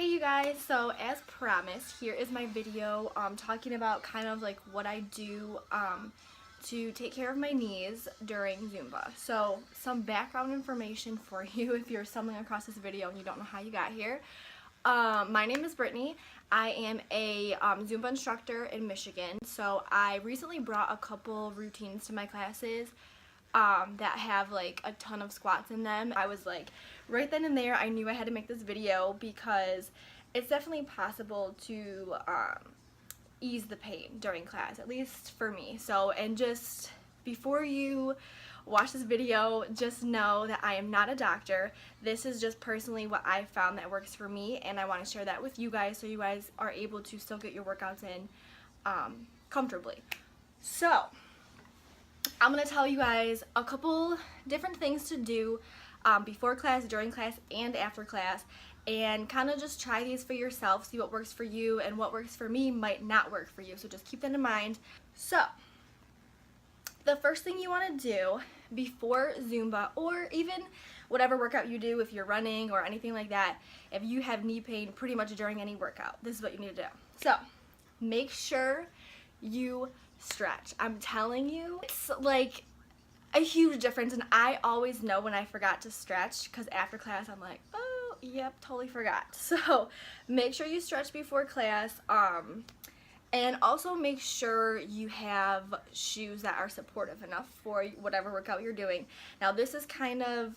Hey you guys, so as promised, here is my video talking about kind of like what I do to take care of my knees during Zumba. So some background information for you if you're stumbling across this video and you don't know how you got here. My name is Brittany. I am a Zumba instructor in Michigan. So I recently brought a couple routines to my classes that have like a ton of squats in them. I was like, right then and there, I knew I had to make this video because it's definitely possible to ease the pain during class, at least for me. So, and just before you watch this video, just know that I am not a doctor. This is just personally what I found that works for me, and I want to share that with you guys so you guys are able to still get your workouts in comfortably. So I'm going to tell you guys a couple different things to do before class, during class, and after class, and kind of just try these for yourself, see what works for you, and what works for me might not work for you, so just keep that in mind. So the first thing you want to do before Zumba, or even whatever workout you do, if you're running or anything like that, if you have knee pain pretty much during any workout, this is what you need to do. So make sure you stretch. I'm telling you, it's like a huge difference, and I always know when I forgot to stretch because after class I'm like, oh yep, totally forgot. So make sure you stretch before class, and also make sure you have shoes that are supportive enough for whatever workout you're doing. Now this is kind of,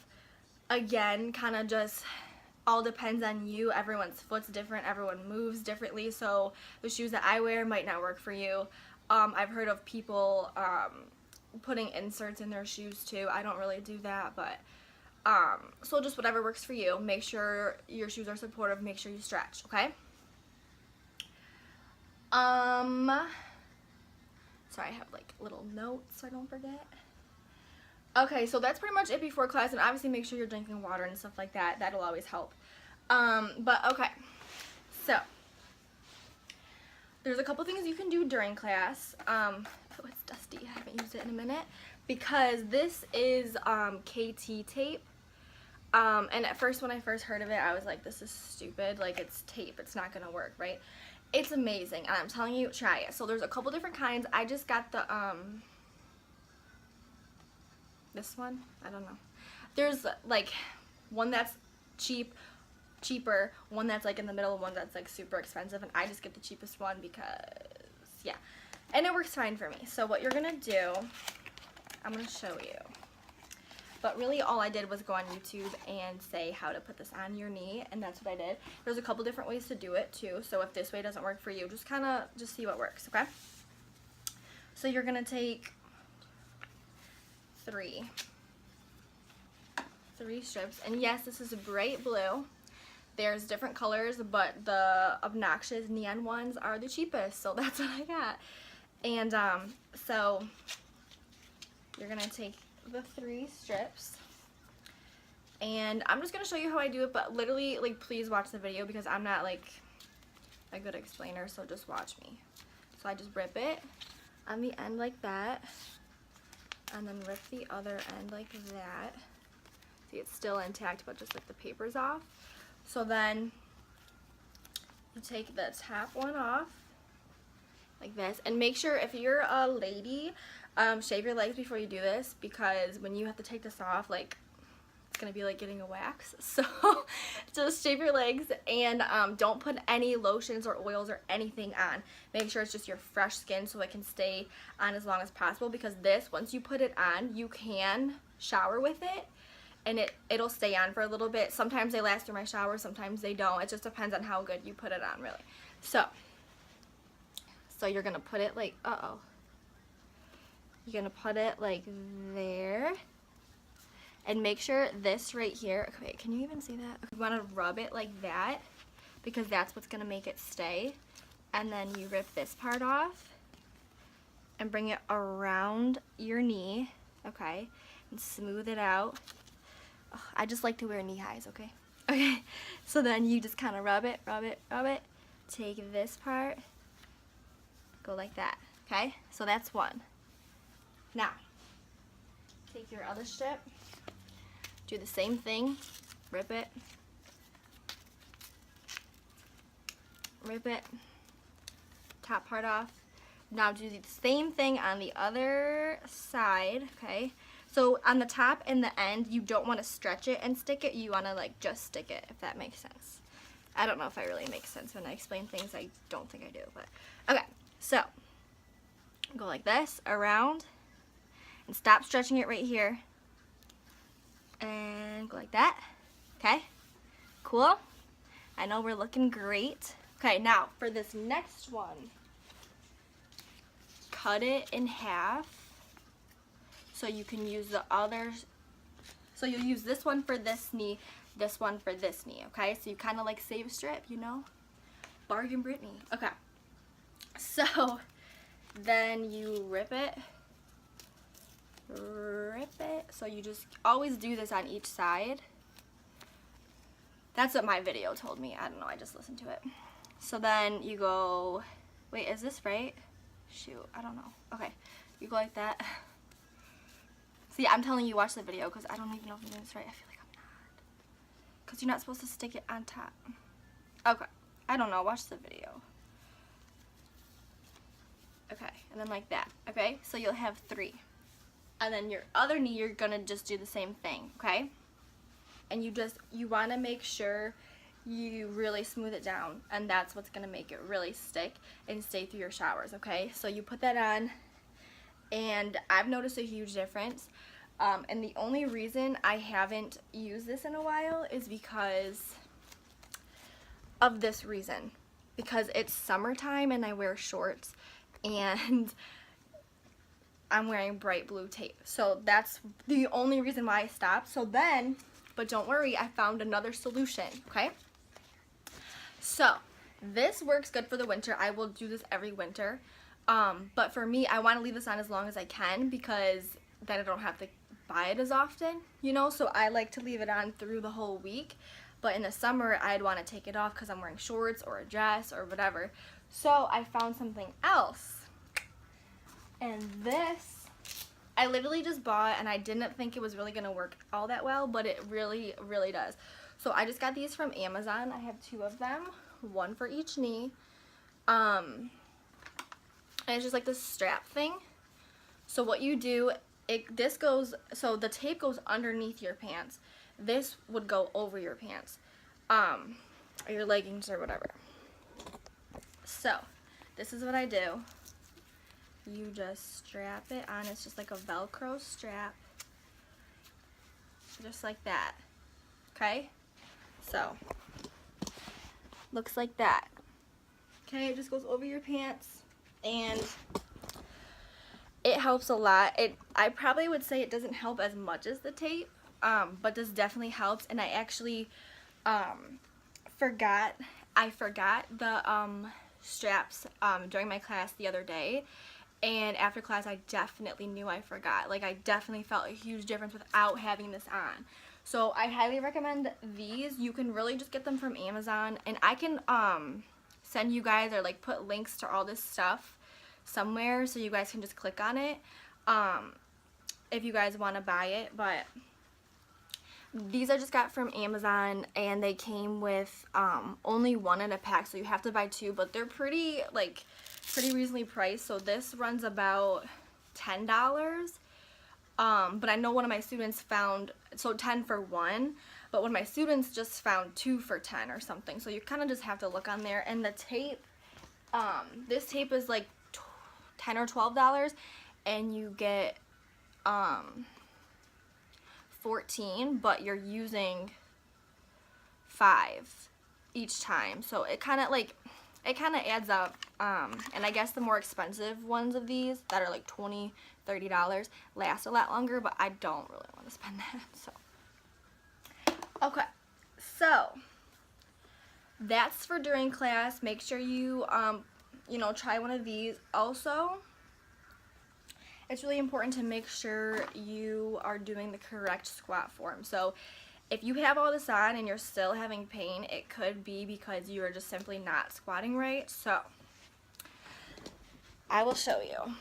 again, kind of just all depends on you. Everyone's foot's different, everyone moves differently, so the shoes that I wear might not work for you. I've heard of people putting inserts in their shoes too. I don't really do that, but so just whatever works for you. Make sure your shoes are supportive, make sure you stretch, okay? Sorry, I have like little notes so I don't forget. Okay, so that's pretty much it before class, and obviously make sure you're drinking water and stuff like that. That'll always help. But okay, so there's a couple things you can do during class. Oh, it's dusty. I haven't used it in a minute because this is KT tape. And at first, when I first heard of it, I was like, this is stupid. Like, it's tape. It's not going to work, right? It's amazing, and I'm telling you, try it. So there's a couple different kinds. I just got the, this one. I don't know. There's, like, one that's cheaper, one that's like in the middle, one that's like super expensive, and I just get the cheapest one because yeah, and it works fine for me. So what you're gonna do, I'm gonna show you, but really all I did was go on YouTube and say how to put this on your knee, and that's what I did. There's a couple different ways to do it too, so if this way doesn't work for you, just kind of just see what works, okay? So you're gonna take three strips, and yes, this is bright blue. There's different colors, but the obnoxious neon ones are the cheapest, so that's what I got. And so you're gonna take the 3 strips, and I'm just gonna show you how I do it, but literally, like, please watch the video because I'm not like a good explainer, so just watch me. So I just rip it on the end like that, and then rip the other end like that. See, it's still intact, but just like the paper's off. So then you take the top one off like this, and make sure if you're a lady, shave your legs before you do this, because when you have to take this off, like, it's gonna be like getting a wax. So just shave your legs, and don't put any lotions or oils or anything on. Make sure it's just your fresh skin so it can stay on as long as possible, because this, once you put it on, you can shower with it, and it'll stay on for a little bit. Sometimes they last through my shower, sometimes they don't. It just depends on how good you put it on, really. So you're gonna put it like, you're gonna put it like there, and make sure this right here, okay, can you even see that? You wanna rub it like that, because that's what's gonna make it stay. And then you rip this part off and bring it around your knee, okay, and smooth it out. I just like to wear knee highs, okay? Okay, so then you just kind of rub it, take this part, go like that, okay? So that's one. Now, take your other strip, do the same thing, rip it, rip it, top part off. Now do the same thing on the other side, okay? So on the top and the end, you don't want to stretch it and stick it. You want to like just stick it, if that makes sense. I don't know if I really make sense when I explain things. I don't think I do, but okay. So go like this around and stop stretching it right here. And go like that. Okay? Cool? I know we're looking great. Okay, now for this next one, cut it in half so you can use the others. So you'll use this one for this knee, this one for this knee, okay? So you kind of like save a strip, you know? Bargain Brittany. Okay. So then you rip it. So you just always do this on each side. That's what my video told me. I don't know, I just listened to it. So then you go, wait, is this right? Shoot, I don't know. Okay, you go like that. See, I'm telling you, watch the video because I don't even know if I'm doing this right. I feel like I'm not. Because you're not supposed to stick it on top. Okay, I don't know, watch the video. Okay, and then like that, okay? So you'll have 3. And then your other knee, you're gonna just do the same thing, okay? And you wanna make sure you really smooth it down, and that's what's gonna make it really stick and stay through your showers, okay? So you put that on, and I've noticed a huge difference. And the only reason I haven't used this in a while is because of this reason. Because it's summertime and I wear shorts, and I'm wearing bright blue tape. So that's the only reason why I stopped. So then, but don't worry, I found another solution, okay? So this works good for the winter. I will do this every winter. But for me, I want to leave this on as long as I can because then I don't have to buy it as often, you know? So I like to leave it on through the whole week. But in the summer, I'd want to take it off because I'm wearing shorts or a dress or whatever. So I found something else. And this, I literally just bought, and I didn't think it was really going to work all that well, but it really, really does. So I just got these from Amazon. I have 2 of them, 1 for each knee. And it's just like this strap thing. So what you do, this goes, so the tape goes underneath your pants. This would go over your pants, or your leggings or whatever. So this is what I do. You just strap it on. It's just like a Velcro strap. Just like that. Okay? So, looks like that. Okay, it just goes over your pants. And it helps a lot. I probably would say it doesn't help as much as the tape. But this definitely helps. And I actually forgot the straps during my class the other day. And after class, I definitely knew I forgot. Like, I definitely felt a huge difference without having this on. So, I highly recommend these. You can really just get them from Amazon. And I can send you guys or, like, put links to all this stuff somewhere so you guys can just click on it if you guys want to buy it. But these I just got from Amazon, and they came with only 1 in a pack. So, you have to buy 2. But they're pretty reasonably priced. So this runs about $10. But I know one of my students found, so 10 for 1, but one of my students just found 2 for 10 or something. So you kind of just have to look on there. And the tape, this tape is like $10 or $12, and you get 14, but you're using 5 each time. So it kind of adds up. And I guess the more expensive ones of these that are like $20, $30 last a lot longer, but I don't really want to spend that. So, okay, so that's for during class. Make sure you, try one of these. Also, it's really important to make sure you are doing the correct squat form. So, if you have all this on and you're still having pain, it could be because you are just simply not squatting right. So, I will show you.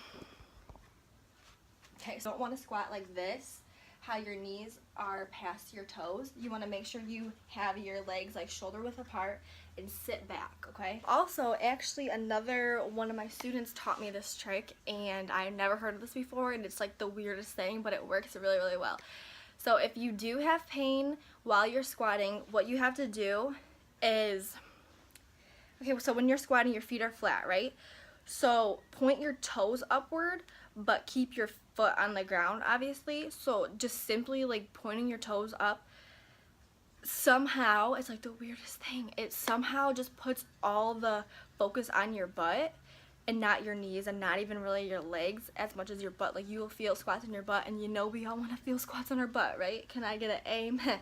Okay, so I don't want to squat like this. how your knees are past your toes. You want to make sure you have your legs like shoulder width apart and sit back, okay? Also, actually another one of my students taught me this trick, and I've never heard of this before, and it's like the weirdest thing, but it works really, really well. So if you do have pain while you're squatting, what you have to do is, okay, so when you're squatting, your feet are flat, right? So point your toes upward, but keep your foot on the ground, obviously. So just simply like pointing your toes up, somehow, it's like the weirdest thing, it somehow just puts all the focus on your butt and not your knees, and not even really your legs as much as your butt. Like, you will feel squats in your butt, and you know we all want to feel squats on our butt, right? Can I get an amen?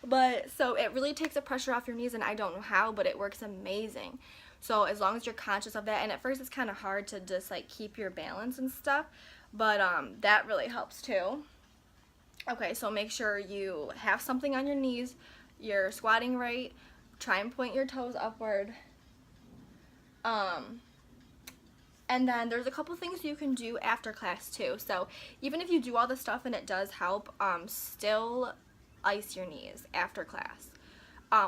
But so it really takes the pressure off your knees, and I don't know how, but it works amazing. So as long as you're conscious of that, and at first it's kind of hard to just like keep your balance and stuff, but that really helps too. Okay, so make sure you have something on your knees, you're squatting right, try and point your toes upward. And then there's a couple things you can do after class too. So even if you do all this stuff and it does help, still ice your knees after class.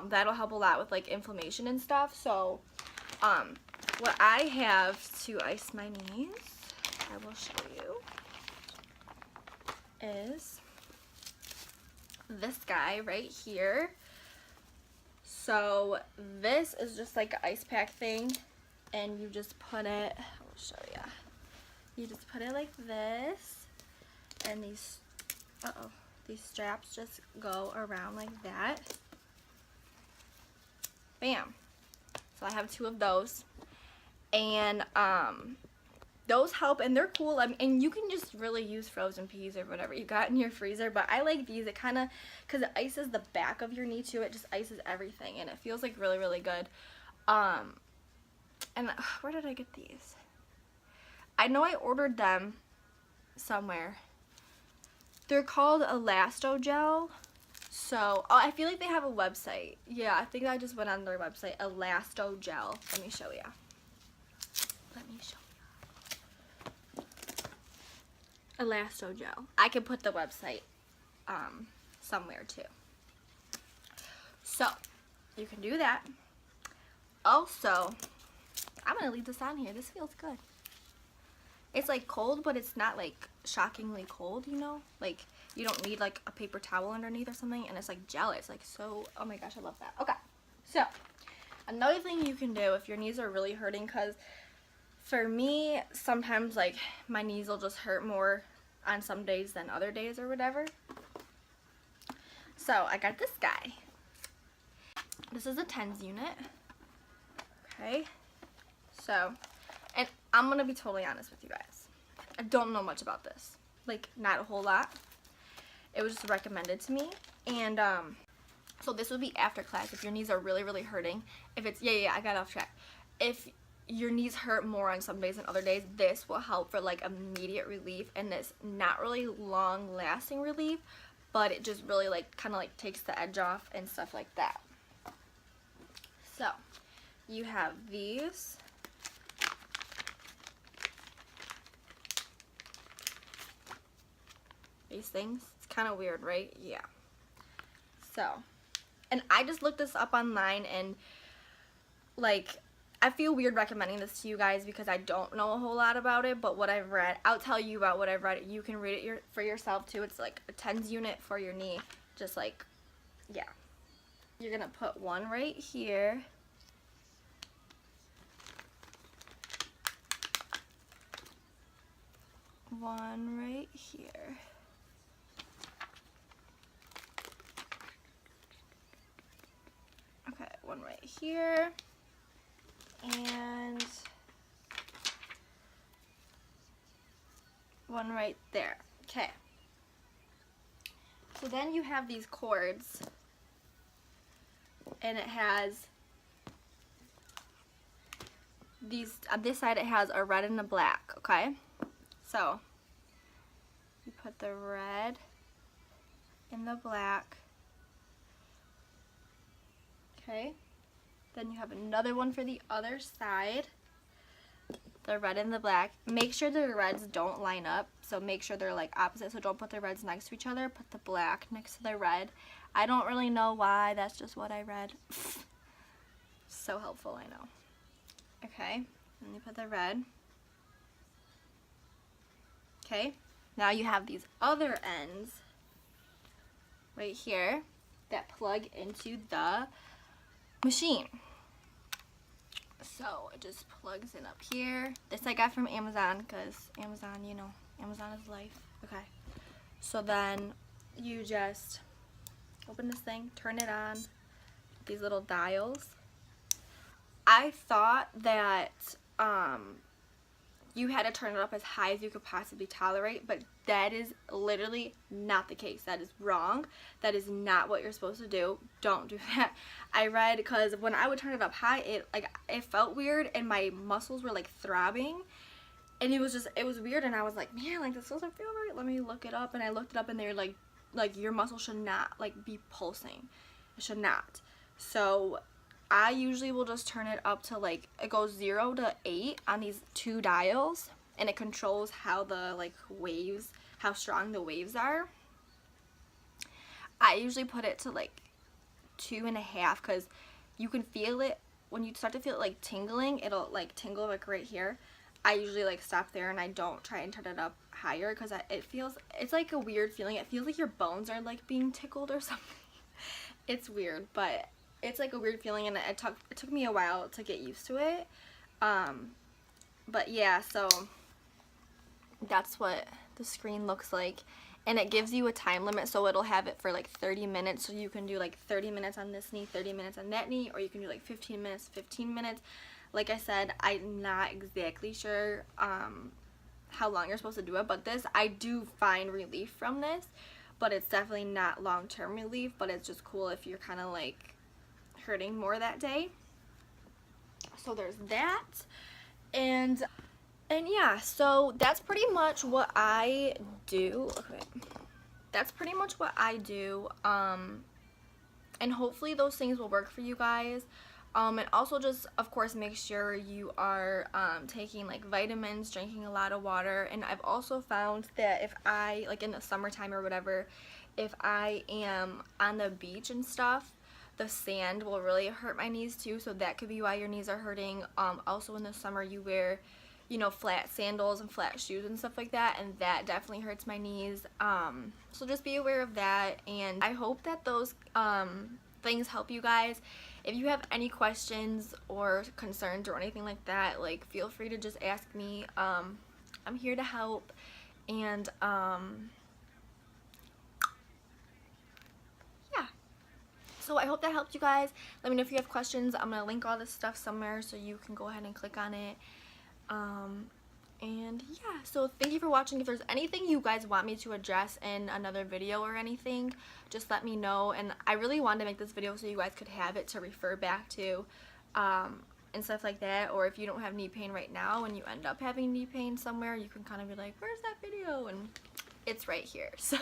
That'll help a lot with like inflammation and stuff. So what I have to ice my knees, I will show you, is this guy right here. So this is just like an ice pack thing, and you just put it, I'll show you. You just put it like this, and these straps just go around like that. Bam. So I have 2 of those, and those help, and they're cool. And you can just really use frozen peas or whatever you got in your freezer, but I like these. It kind of, because it ices the back of your knee too, it just ices everything, and it feels like really, really good. And where did I get these? I know I ordered them somewhere. They're called Elastogel. So, I feel like they have a website. Yeah, I think I just went on their website, Elastogel. Let me show you. Elastogel. I can put the website somewhere too. So, you can do that. Also, I'm going to leave this on here. This feels good. It's like cold, but it's not like shockingly cold, you know? Like, you don't need like a paper towel underneath or something, and it's like gel. It's like so, oh my gosh, I love that. Okay, so another thing you can do if your knees are really hurting, because for me, sometimes like my knees will just hurt more on some days than other days or whatever. So I got this guy. This is a TENS unit. Okay, so, and I'm gonna be totally honest with you guys. I don't know much about this, like not a whole lot. It was just recommended to me, and so this would be after class if your knees are really, really hurting. If it's, I got off track. If your knees hurt more on some days than other days, this will help for like immediate relief, and it's not really long lasting relief, but it just really like kind of like takes the edge off and stuff like that. So you have these. These things. It's kind of weird, right? Yeah. So, and I just looked this up online, and like I feel weird recommending this to you guys because I don't know a whole lot about it, but what I've read, I'll tell you about what I've read. You can read it for yourself too. It's like a TENS unit for your knee. Just like, yeah. You're gonna put one right here. One right here. Okay, one right here. And one right there. Okay. So then you have these cords, and it has these, on this side it has a red and a black, okay? So you put the red and the black, okay? Then you have another one for the other side. the red and the black. Make sure the reds don't line up, so make sure they're like opposite, so don't put the reds next to each other. Put the black next to the red. I don't really know why, that's just what I read. So helpful, I know. Okay, and you put the red. Okay, now you have these other ends right here that plug into the machine. So it just plugs in up here. This I got from Amazon because Amazon, you know, Amazon is life. Okay, so then you just open this thing, turn it on, these little dials. I thought that you had to turn it up as high as you could possibly tolerate, but that is literally not the case. That is wrong. That is not what you're supposed to do. Don't do that. I read, because when I would turn it up high, it felt weird and my muscles were like throbbing, and it was weird, and I was like, man, like this doesn't feel right. Let me look it up. And I looked it up, and they're like your muscles should not like be pulsing. It should not. So I usually will just turn it up to like, it goes 0 to 8 on these 2 dials, and it controls how the like waves, how strong the waves are. I usually put it to like 2.5, because you can feel it when you start to feel it like tingling. It'll like tingle like right here. I usually like stop there, and I don't try and turn it up higher, because it's like a weird feeling. It feels like your bones are like being tickled or something. It's weird, but it's like a weird feeling, and it took me a while to get used to it. But yeah, so that's what the screen looks like, and it gives you a time limit, so it'll have it for like 30 minutes, so you can do like 30 minutes on this knee, 30 minutes on that knee, or you can do like 15 minutes, 15 minutes. Like I said, I'm not exactly sure how long you're supposed to do it, but I do find relief from this, but it's definitely not long-term relief, but it's just cool if you're kind of like hurting more that day. So there's that, and yeah, so that's pretty much what I do. Okay, that's pretty much what I do, and hopefully those things will work for you guys. And also just, of course, make sure you are taking like vitamins, drinking a lot of water. And I've also found that if I, like in the summertime or whatever, if I am on the beach and stuff, the sand will really hurt my knees too, so that could be why your knees are hurting. Also in the summer you wear, you know, flat sandals and flat shoes and stuff like that, and that definitely hurts my knees. So just be aware of that, and I hope that those things help you guys. If you have any questions or concerns or anything like that, like, feel free to just ask me. I'm here to help, and yeah. So I hope that helped you guys. Let me know if you have questions. I'm gonna link all this stuff somewhere so you can go ahead and click on it. And yeah, so thank you for watching. If there's anything you guys want me to address in another video or anything, just let me know. And I really wanted to make this video so you guys could have it to refer back to, and stuff like that. Or if you don't have knee pain right now and you end up having knee pain somewhere, you can kind of be like, where's that video? And it's right here. So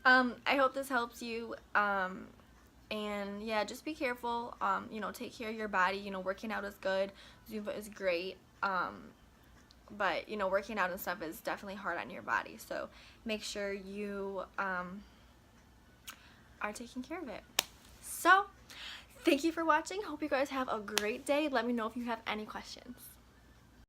I hope this helps you. And yeah, just be careful. You know, take care of your body. You know, working out is good. Zumba is great. But you know, working out and stuff is definitely hard on your body, so make sure you are taking care of it. So thank you for watching. Hope you guys have a great day. Let me know if you have any questions.